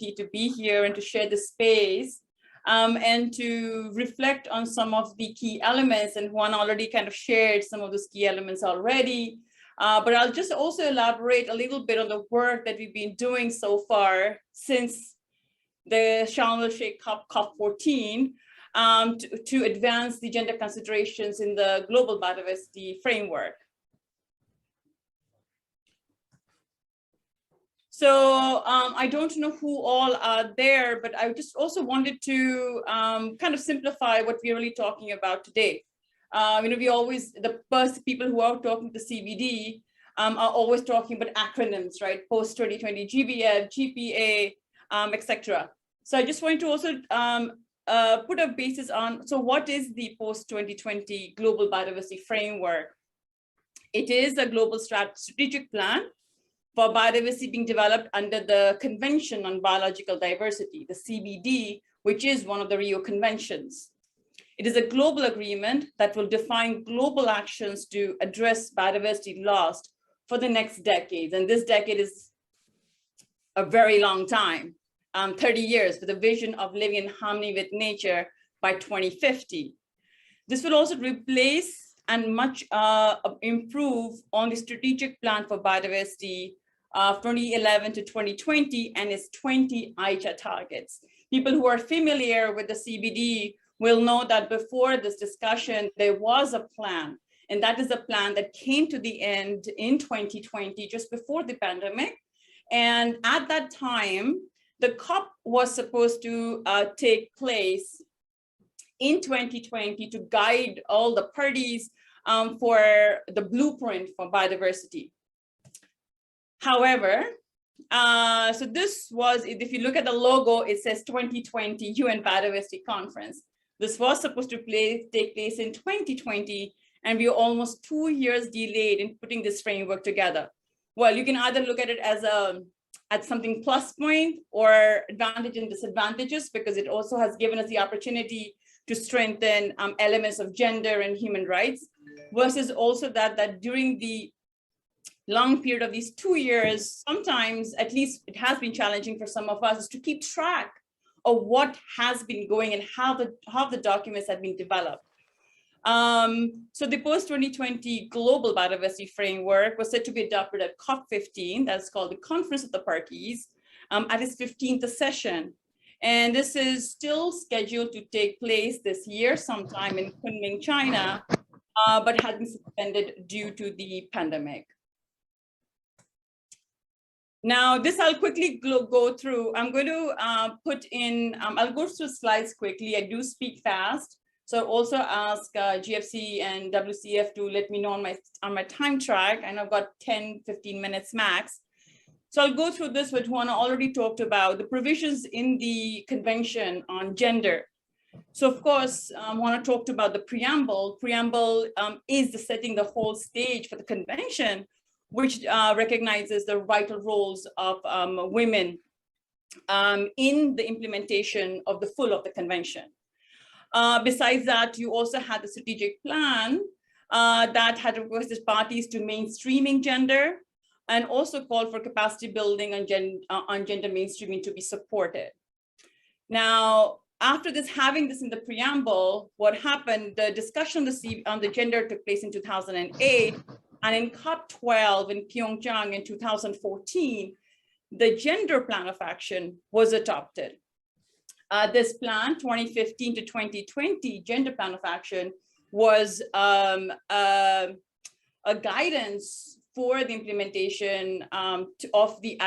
opportunity to be here and to share the space and to reflect on some of the key elements. And Juan already kind of shared some of those key elements already. But I'll just also elaborate a little bit on the work that we've been doing so far since the Sharm el-Sheikh COP14 to advance the gender considerations in the Global Biodiversity Framework. So I don't know who all are there, but I just also wanted to kind of simplify what we're really talking about today. We always, the first people who are talking to CBD are always talking about acronyms, right? Post-2020 GBF, GPA, etc. So I just wanted to also put a basis on, so what is the post-2020 Global Biodiversity Framework? It is a global strategic plan for biodiversity being developed under the Convention on Biological Diversity, the CBD, which is one of the Rio Conventions. It is a global agreement that will define global actions to address biodiversity loss for the next decades. And this decade is a very long time, 30 years, with a vision of living in harmony with nature by 2050. This will also replace and much improve on the strategic plan for biodiversity 2011 to 2020 and its 20 Aicha targets. People who are familiar with the CBD will know that before this discussion, there was a plan, and that is a plan that came to the end in 2020, just before the pandemic. And at that time, the COP was supposed to take place in 2020 to guide all the parties for the blueprint for biodiversity. However, so this was, if you look at the logo, it says 2020 UN Biodiversity Conference. This was supposed to take place in 2020, and we were almost 2 years delayed in putting this framework together. Well, you can either look at it as at something plus point or advantage and disadvantages, because it also has given us the opportunity to strengthen elements of gender and human rights, versus also that during the long period of these 2 years, sometimes, at least it has been challenging for some of us, is to keep track of what has been going and how the documents have been developed. So the post-2020 Global Biodiversity Framework was said to be adopted at COP15, that's called the Conference of the Parties, at its 15th session. And this is still scheduled to take place this year, sometime in Kunming, China, but has been suspended due to the pandemic. Now, this I'll quickly go through. I'm going to put in, I'll go through slides quickly. I do speak fast. So also ask GFC and WCF to let me know on my time track. And I've got 10, 15 minutes max. So I'll go through this, which Juana already talked about, the provisions in the Convention on Gender. So of course, Juana talked about the preamble. Preamble is setting the whole stage for the convention, which recognizes the vital roles of women in the implementation of the full of the convention. Besides that, you also had the strategic plan that had requested parties to mainstreaming gender and also called for capacity building on gender mainstreaming to be supported. Now, after this, having this in the preamble, what happened, the discussion on the gender took place in 2008, and in COP12 in Pyeongchang in 2014, the gender plan of action was adopted. This plan, 2015 to 2020 gender plan of action, was a guidance for the implementation of the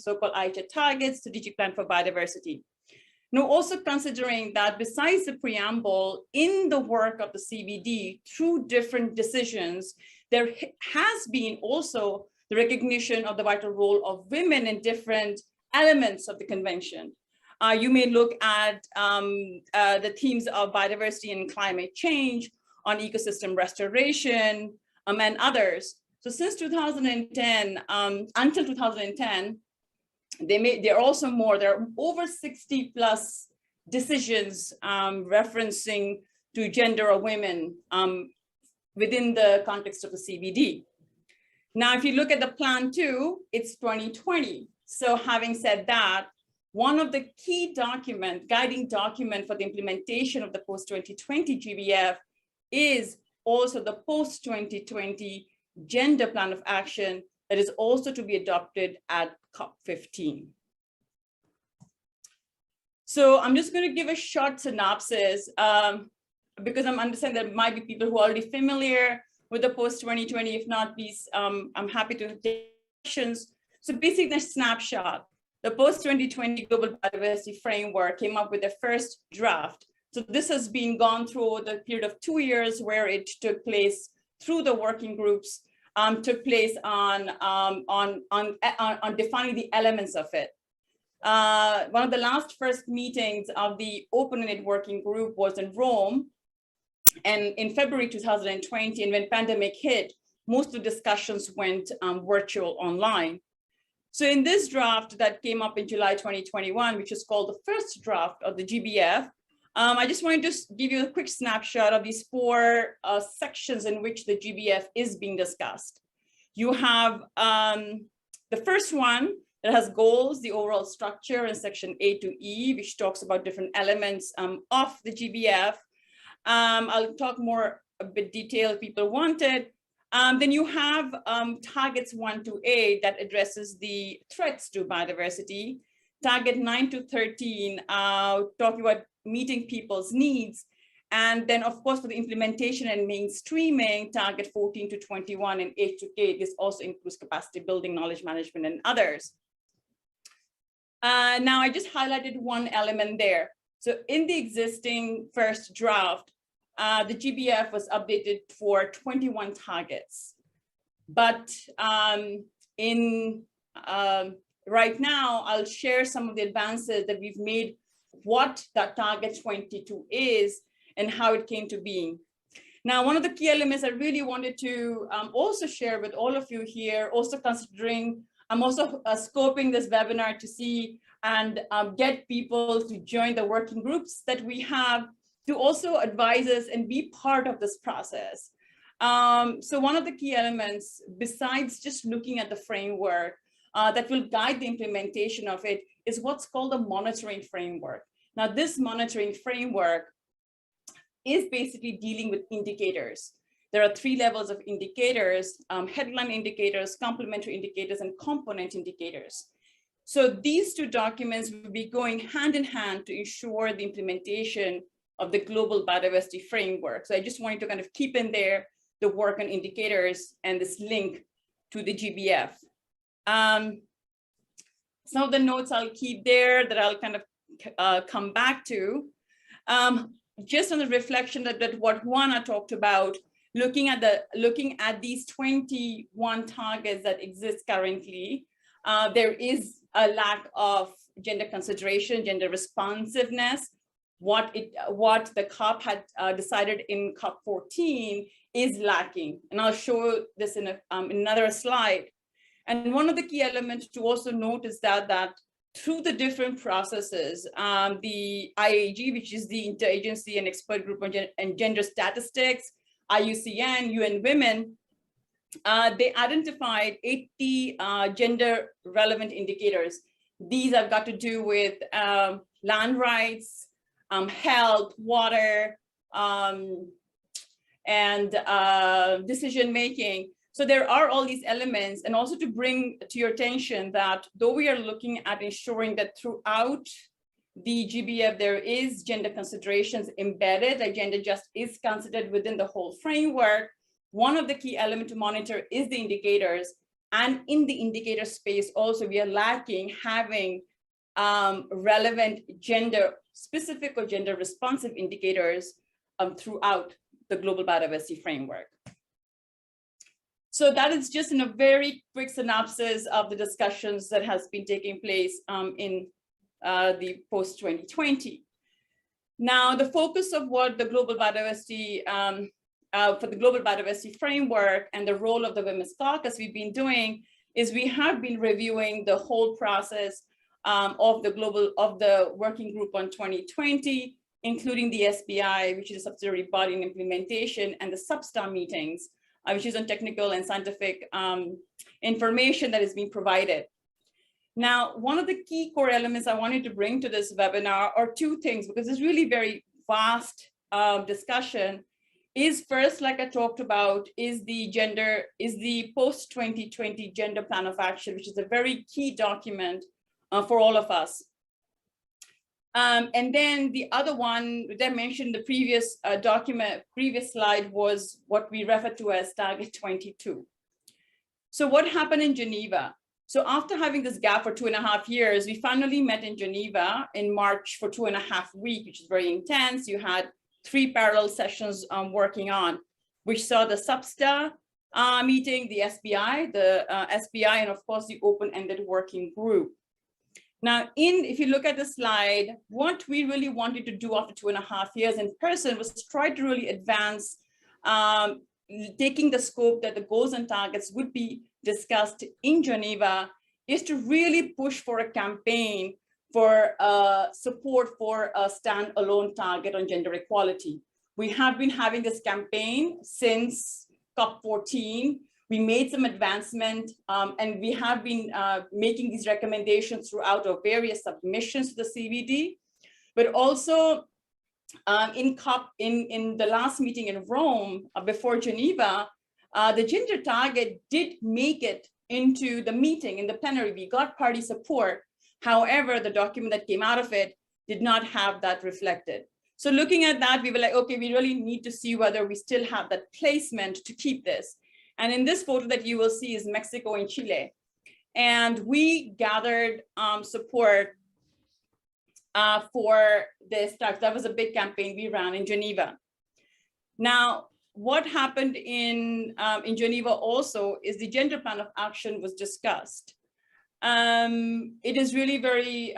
so-called Aicha targets, strategic plan for biodiversity. Now, also considering that besides the preamble, in the work of the CBD, through different decisions, there has been also the recognition of the vital role of women in different elements of the convention. You may look at the themes of biodiversity and climate change, on ecosystem restoration, and others. So since 2010, until 2010, there are over 60 plus decisions referencing to gender or women within the context of the CBD. Now, if you look at the plan 2, it's 2020. So having said that, one of the key guiding document for the implementation of the post-2020 GBF is also the post-2020 gender plan of action that is also to be adopted at COP15. So I'm just going to give a short synopsis because I'm understanding there might be people who are already familiar with the post-2020. If not, please, I'm happy to take questions. So basically, the snapshot, the post-2020 Global Biodiversity Framework came up with the first draft. So this has been gone through the period of 2 years where it took place through the working groups, took place on defining the elements of it. One of the last first meetings of the Open-Ended Working Group was in Rome, and in February 2020, and when pandemic hit, most of the discussions went virtual online. So in this draft that came up in July 2021, which is called the first draft of the GBF, I just wanted to give you a quick snapshot of these 4 sections in which the GBF is being discussed. You have the first one that has goals, the overall structure in section A to E, which talks about different elements of the GBF. I'll talk more a bit detailed if people want it. Then you have targets 1 to 8 that addresses the threats to biodiversity. Target 9 to 13, talking about meeting people's needs. And then, of course, for the implementation and mainstreaming, target 14 to 21 and 8 to 8, this also includes capacity building, knowledge management, and others. Now, I just highlighted one element there. So in the existing first draft, the GBF was updated for 21 targets. But right now, I'll share some of the advances that we've made, what that target 22 is, and how it came to being. Now, one of the key elements I really wanted to also share with all of you here, also considering, I'm also scoping this webinar to see and get people to join the working groups that we have, to also advise us and be part of this process. So one of the key elements, besides just looking at the framework that will guide the implementation of it, is what's called a monitoring framework. Now, this monitoring framework is basically dealing with indicators. There are 3 levels of indicators: headline indicators, complementary indicators, and component indicators. So these 2 documents will be going hand in hand to ensure the implementation of the Global Biodiversity Framework. So I just wanted to kind of keep in there the work on indicators and this link to the GBF. Some of the notes I'll keep there that I'll kind of come back to. Just on the reflection that what Juana talked about, looking at these 21 targets that exist currently, there is a lack of gender consideration, gender responsiveness. What the COP had decided in COP14 is lacking, and I'll show this in another slide. And one of the key elements to also note is that through the different processes, the IAG, which is the Interagency and Expert Group on Gender Statistics, IUCN, UN Women, they identified 80 gender relevant indicators. These have got to do with land rights, health, water, and decision making. So there are all these elements, and also to bring to your attention that though we are looking at ensuring that throughout the GBF there is gender considerations embedded, that gender just is considered within the whole framework, one of the key elements to monitor is the indicators. And in the indicator space also, we are lacking having relevant gender specific or gender responsive indicators throughout the Global Biodiversity Framework. So that is just in a very quick synopsis of the discussions that has been taking place in the post-2020. Now, the focus of what the Global Biodiversity, for the Global Biodiversity Framework and the role of the Women's Caucus we've been doing is we have been reviewing the whole process of the working group on 2020, including the SBI, which is a subsidiary body in implementation, and the Substar meetings, which is on technical and scientific information that is being provided. Now, one of the key core elements I wanted to bring to this webinar are two things, because it's really very vast discussion. Is first, like I talked about, is the post-2020 gender plan of action, which is a very key document for all of us. And then the other one that I mentioned in the previous previous slide was what we refer to as Target 22. So what happened in Geneva? So after having this gap for 2.5 years, we finally met in Geneva in March for 2.5 weeks, which is very intense. You had 3 parallel sessions working on, which saw the SUBSTA meeting, the SBI, and of course the open-ended working group. Now, if you look at the slide, what we really wanted to do after 2.5 years in person was try to really advance, taking the scope that the goals and targets would be discussed in Geneva, is to really push for a campaign for support for a standalone target on gender equality. We have been having this campaign since COP14. We made some advancement, and we have been making these recommendations throughout our various submissions to the CVD, but also in the last meeting in Rome before Geneva, the gender target did make it into the meeting in the plenary. We got party support. However, the document that came out of it did not have that reflected. So looking at that, we were like, okay, we really need to see whether we still have that placement to keep this. And in this photo that you will see is Mexico and Chile. And we gathered support for this. That was a big campaign we ran in Geneva. Now, what happened in Geneva also is the gender plan of action was discussed. It is really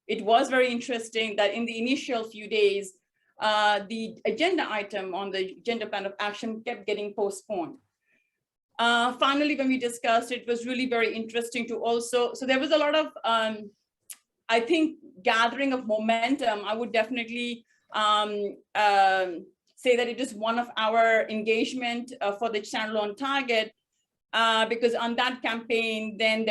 it was very interesting that in the initial few days, the agenda item on the gender plan of action kept getting postponed. Finally, when we discussed it, was really very interesting to also, so there was a lot of, I think, gathering of momentum. I would definitely say that it is one of our engagement for the standalone target, because on that campaign, then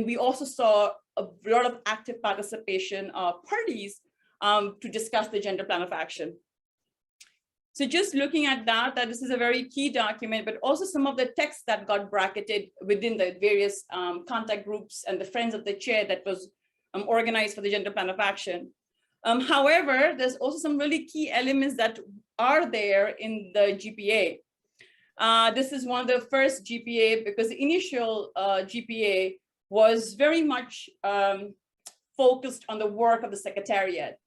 we also saw a lot of active participation of parties to discuss the gender plan of action. So just looking at that this is a very key document, but also some of the text that got bracketed within the various contact groups and the Friends of the Chair that was organized for the gender plan of action. However, there's also some really key elements that are there in the GPA. This is one of the first GPA because the initial GPA was very much focused on the work of the Secretariat.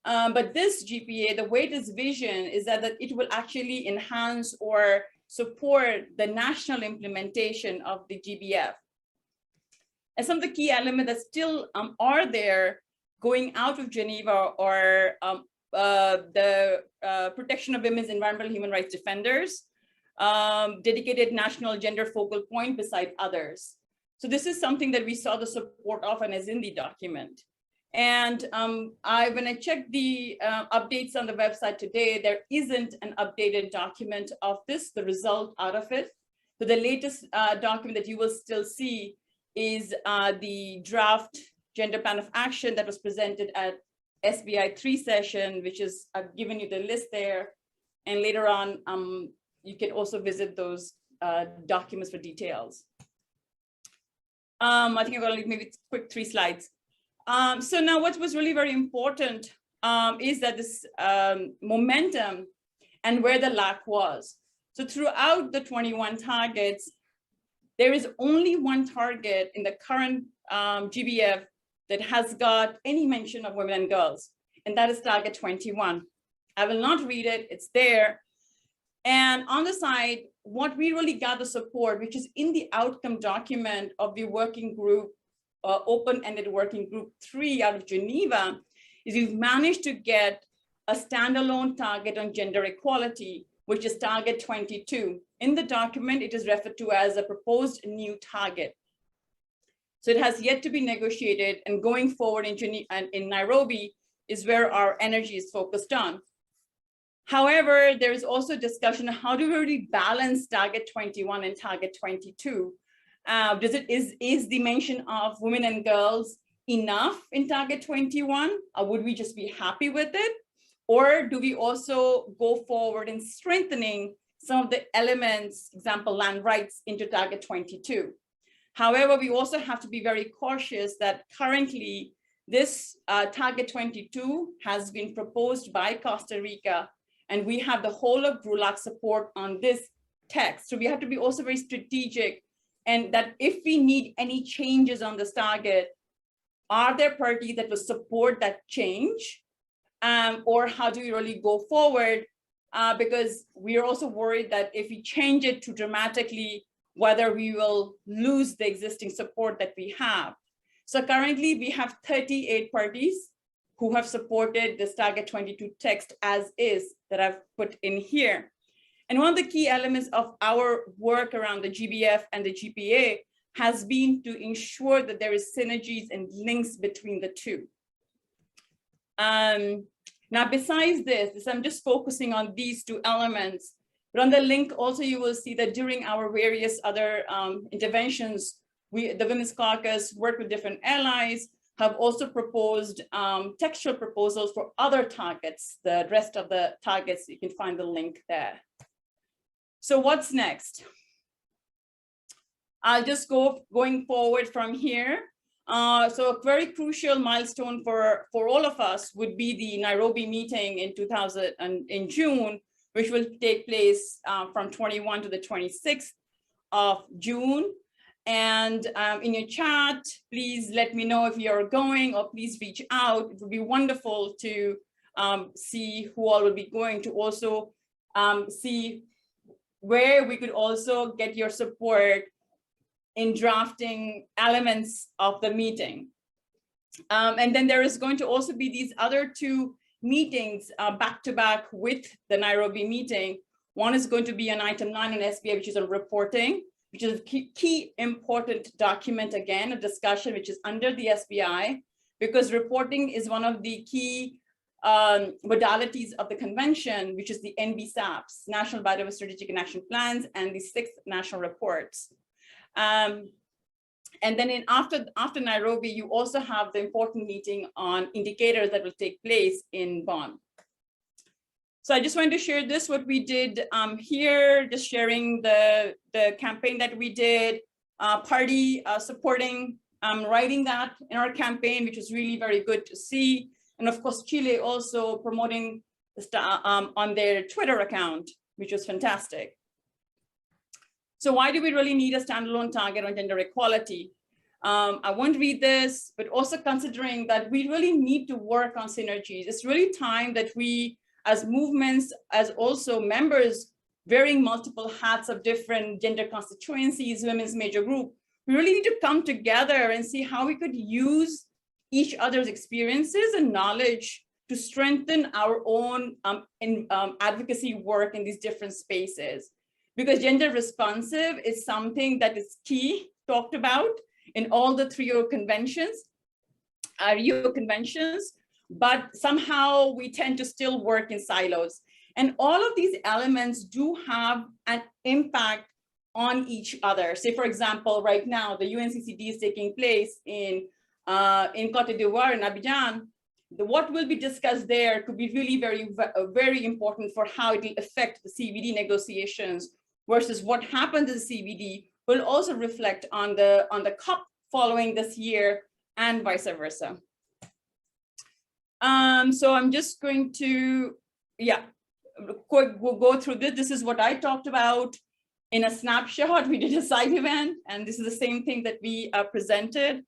But this GPA, the way it is vision is that it will actually enhance or support the national implementation of the GBF. And some of the key elements that still are there going out of Geneva are the protection of women's environmental human rights defenders, dedicated national gender focal point beside others. So this is something that we saw the support of and is in the document. And when I checked the updates on the website today, there isn't an updated document of this, the result out of it. So the latest document that you will still see is the draft gender plan of action that was presented at SBI 3 session, which is, I've given you the list there. And later on, you can also visit those documents for details. I think I've got maybe quick 3 slides. So now what was really very important is that this momentum and where the lack was. So throughout the 21 targets, there is only one target in the current GBF that has got any mention of women and girls, and that is target 21. I will not read it, it's there. And on the side, what we really got the support, which is in the outcome document of the working group, open-ended working group 3 out of Geneva, is we've managed to get a standalone target on gender equality, which is target 22. In the document, it is referred to as a proposed new target. So it has yet to be negotiated, and going forward in Geneva and in Nairobi is where our energy is focused on. However, there is also discussion on how do we really balance target 21 and target 22. Is the mention of women and girls enough in target 21, or would we just be happy with it? Or do we also go forward in strengthening some of the elements, example, land rights, into target 22? However, we also have to be very cautious that currently this target 22 has been proposed by Costa Rica, and we have the whole of GRULAC support on this text. So we have to be also very strategic, and that if we need any changes on this target, are there parties that will support that change? Or how do we really go forward? Because we are also worried that if we change it too dramatically, whether we will lose the existing support that we have. So currently we have 38 parties who have supported this target 22 text as is that I've put in here. And one of the key elements of our work around the GBF and the GPA has been to ensure that there is synergies and links between the two. Now, besides this, I'm just focusing on these two elements, but on the link also you will see that during our various other interventions, the Women's Caucus worked with different allies, have also proposed textual proposals for other targets. The rest of the targets, you can find the link there. So what's next? I'll just going forward from here. So a very crucial milestone for all of us would be the Nairobi meeting in June, which will take place from 21 to the 26th of June. And in your chat, please let me know if you're going, or please reach out. It would be wonderful to see who all will be going, to also see where we could also get your support in drafting elements of the meeting. And then there is going to also be these other two meetings back to back with the Nairobi meeting. One is going to be on item 9 on SBI, which is on reporting, which is a key important document, again, a discussion which is under the SBI, because reporting is one of the key modalities of the convention, which is the NBSAPs, National Biodiversity Strategic and Action Plans, and the 6th National Reports. And then after Nairobi, you also have the important meeting on indicators that will take place in Bonn. So I just wanted to share this, what we did here, just sharing the campaign that we did, party supporting, writing that in our campaign, which was really very good to see. And of course, Chile also promoting on their Twitter account, which was fantastic. So why do we really need a standalone target on gender equality? I won't read this, but also considering that we really need to work on synergies. It's really time that we, as movements, as also members wearing multiple hats of different gender constituencies, women's major group, we really need to come together and see how we could use each other's experiences and knowledge to strengthen our own advocacy work in these different spaces. Because gender responsive is something that is key, talked about in all the Rio conventions, but somehow we tend to still work in silos. And all of these elements do have an impact on each other. Say, for example, right now, the UNCCD is taking place in Côte d'Ivoire, in Abidjan. What will be discussed there could be really very important for how it will affect the CBD negotiations, versus what happens in the CBD will also reflect on the COP following this year and vice versa. So I'm just going to, we'll go through this. This is what I talked about in a snapshot. We did a side event, and this is the same thing that we presented.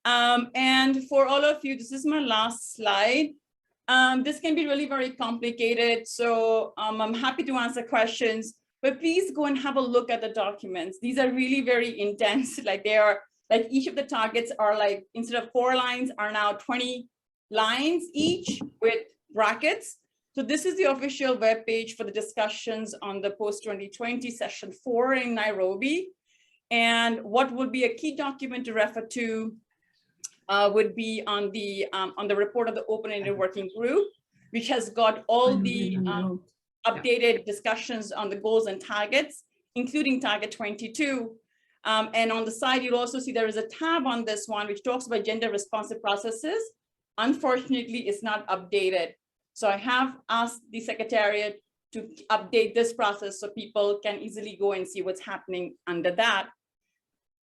And for all of you, this is my last slide. This can be really very complicated, so I'm happy to answer questions, but please go and have a look at the documents. These are really very intense. Like they are, like each of the targets are like, instead of 4 lines, are now 20 lines each with brackets. So this is the official webpage for the discussions on the post-2020 session 4 in Nairobi. And what would be a key document to refer to would be on the report of the open-ended working group, which has got all the updated discussions on the goals and targets, including target 22. And on the side, you'll also see there is a tab on this one, which talks about gender responsive processes. Unfortunately, it's not updated. So I have asked the Secretariat to update this process so people can easily go and see what's happening under that.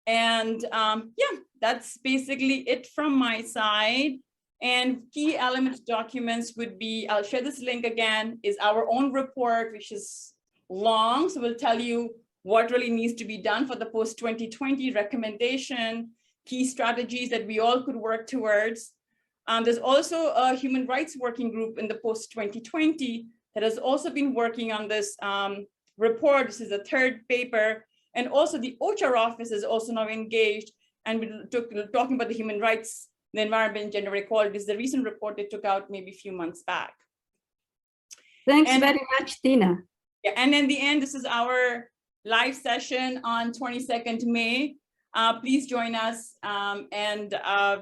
And yeah, that's basically it from my side. And key elements documents would be, I'll share this link again, is our own report, which is long. So we'll tell you what really needs to be done for the post-2020 recommendation, key strategies that we all could work towards. There's also a human rights working group in the post-2020 that has also been working on this report. This is the third paper. And also the OCHA office is also now engaged, and we're talking about the human rights, the environment, gender equality. This is the recent report they took out maybe a few months back. Thanks very much, Tina. Yeah, and in the end, this is our live session on 22nd May. Please join us.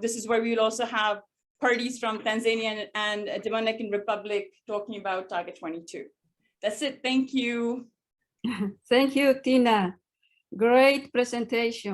This is where we will also have parties from Tanzania and Dominican Republic talking about Target 22. That's it. Thank you. Thank you, Tina. Great presentation.